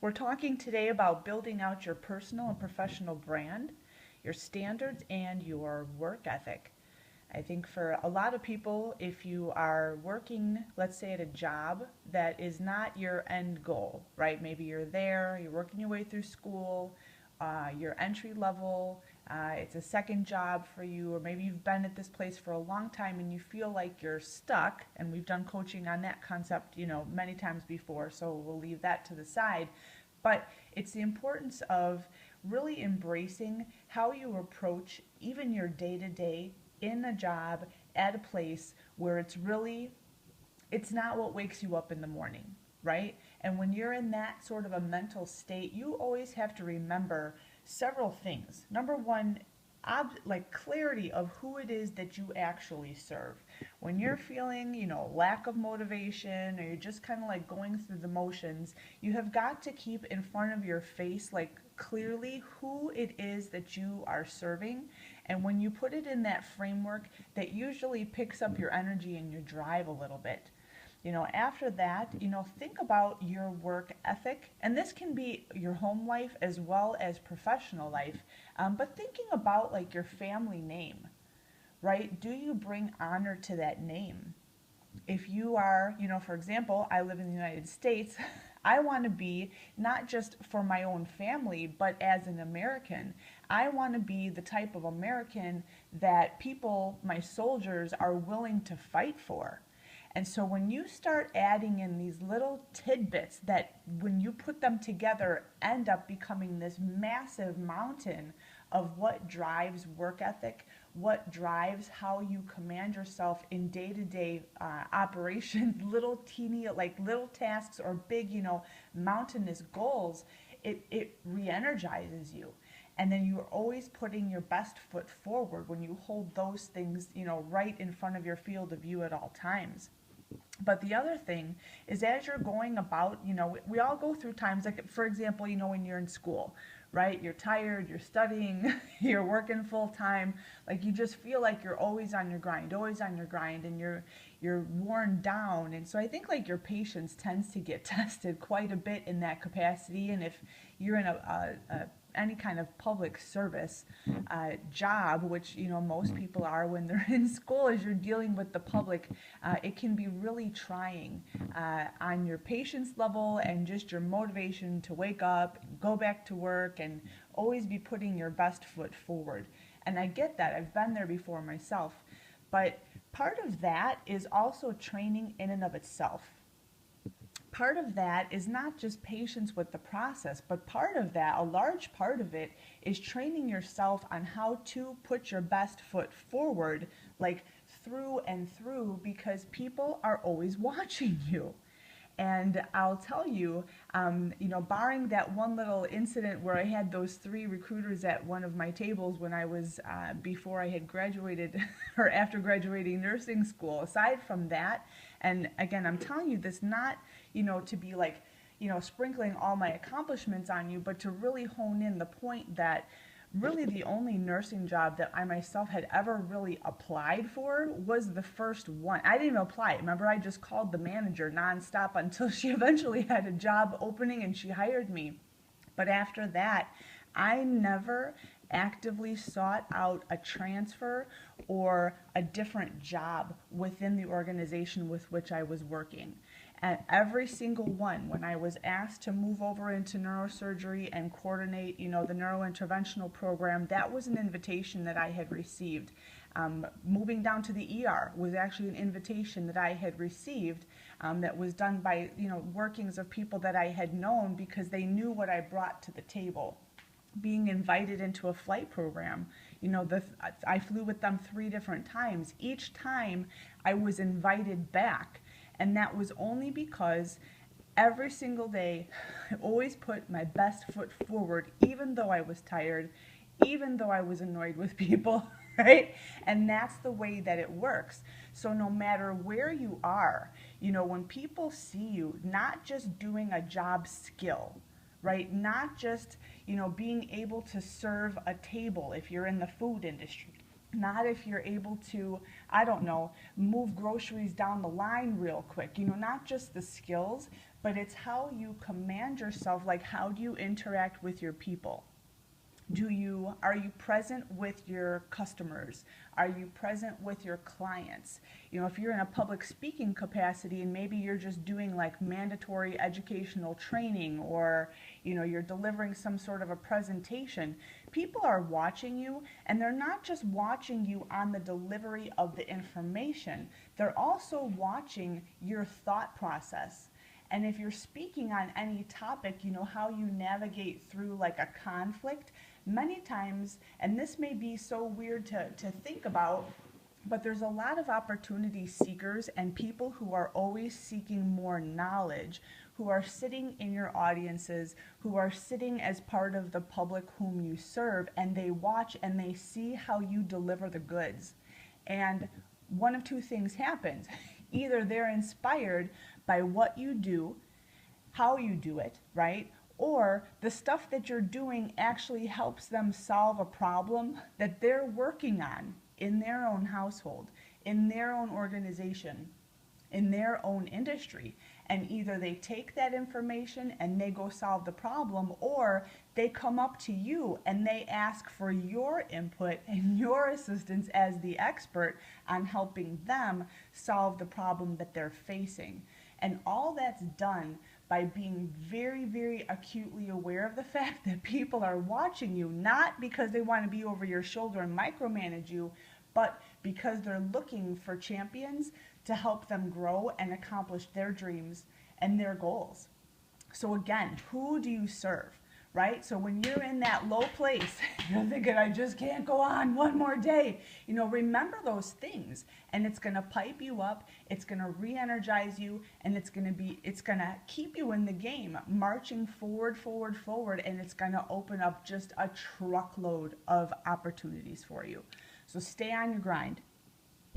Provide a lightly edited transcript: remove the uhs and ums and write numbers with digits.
We're talking today about building out your personal and professional brand, your standards, and your work ethic. I think for a lot of people, if you are working, let's say at a job that is not your end goal, right? Maybe you're there, you're working your way through school, you're entry level, it's a second job for you, or maybe you've been at this place for a long time and you feel like you're stuck. And we've done coaching on that concept, many times before, so we'll leave that to the side. But it's the importance of really embracing how you approach even your day to day in a job at a place where it's not what wakes you up in the morning, right? And when you're in that sort of a mental state, you always have to remember several things. Number one, like clarity of who it is that you actually serve. When you're feeling, lack of motivation, or you're just kind of like going through the motions, you have got to keep in front of your face, like clearly who it is that you are serving. And when you put it in that framework, that usually picks up your energy and your drive a little bit. After that, think about your work ethic, and this can be your home life as well as professional life, but thinking about like your family name, right? Do you bring honor to that name? If you are, for example, I live in the United States, I want to be not just for my own family, but as an American. I want to be the type of American that people, my soldiers, are willing to fight for. And so when you start adding in these little tidbits that when you put them together end up becoming this massive mountain of what drives work ethic, what drives how you command yourself in day-to-day operations, little teeny, like little tasks or big, mountainous goals, it re-energizes you. And then you're always putting your best foot forward when you hold those things, right in front of your field of view at all times. But the other thing is, as you're going about, we all go through times, like, for example, when you're in school, right? You're tired, you're studying, you're working full time, like you just feel like you're always on your grind, and you're worn down. And so I think like your patience tends to get tested quite a bit in that capacity. And if you're in a any kind of public service job, which most people are when they're in school, as you're dealing with the public, it can be really trying on your patience level and just your motivation to wake up, go back to work, and always be putting your best foot forward. And I get that. I've been there before myself. But part of that is also training in and of itself. Part of that is not just patience with the process, but part of that, a large part of it, is training yourself on how to put your best foot forward, like through and through, because people are always watching you. And I'll tell you, barring that one little incident where I had those three recruiters at one of my tables when I was, before I had graduated or after graduating nursing school, aside from that, and again, I'm telling you this not, to be like, sprinkling all my accomplishments on you, but to really hone in the point that really the only nursing job that I myself had ever really applied for was the first one. I didn't even apply. Remember, I just called the manager nonstop until she eventually had a job opening and she hired me. But after that, I never actively sought out a transfer or a different job within the organization with which I was working. And every single one, when I was asked to move over into neurosurgery and coordinate, the neurointerventional program, that was an invitation that I had received. Moving down to the ER was actually an invitation that I had received, that was done by, workings of people that I had known because they knew what I brought to the table. Being invited into a flight program, I flew with them 3 different times. Each time I was invited back. And that was only because every single day I always put my best foot forward, even though I was tired, even though I was annoyed with people, right? And that's the way that it works. So no matter where you are, when people see you not just doing a job skill, right? Not just, being able to serve a table if you're in the food industry, not if you're able to, I don't know, move groceries down the line real quick, not just the skills, but it's how you command yourself. Like, how do you interact with your people? Are you present with your customers? Are you present with your clients? If you're in a public speaking capacity and maybe you're just doing like mandatory educational training, or you're delivering some sort of a presentation, people are watching you, and they're not just watching you on the delivery of the information, they're also watching your thought process. And if you're speaking on any topic, how you navigate through like a conflict, many times, and this may be so weird to think about, but there's a lot of opportunity seekers and people who are always seeking more knowledge, who are sitting in your audiences, who are sitting as part of the public whom you serve, and they watch and they see how you deliver the goods. And one of two things happens. Either they're inspired by what you do, how you do it, right? Or the stuff that you're doing actually helps them solve a problem that they're working on in their own household, in their own organization, in their own industry. And either they take that information and they go solve the problem, or they come up to you and they ask for your input and your assistance as the expert on helping them solve the problem that they're facing. And all that's done by being very, very acutely aware of the fact that people are watching you, not because they want to be over your shoulder and micromanage you, but because they're looking for champions to help them grow and accomplish their dreams and their goals. So again, who do you serve, right? So when you're in that low place, you're thinking, I just can't go on one more day. Remember those things, and it's going to pipe you up, it's going to re-energize you, and it's going to keep you in the game, marching forward, forward, forward, and it's going to open up just a truckload of opportunities for you. So stay on your grind.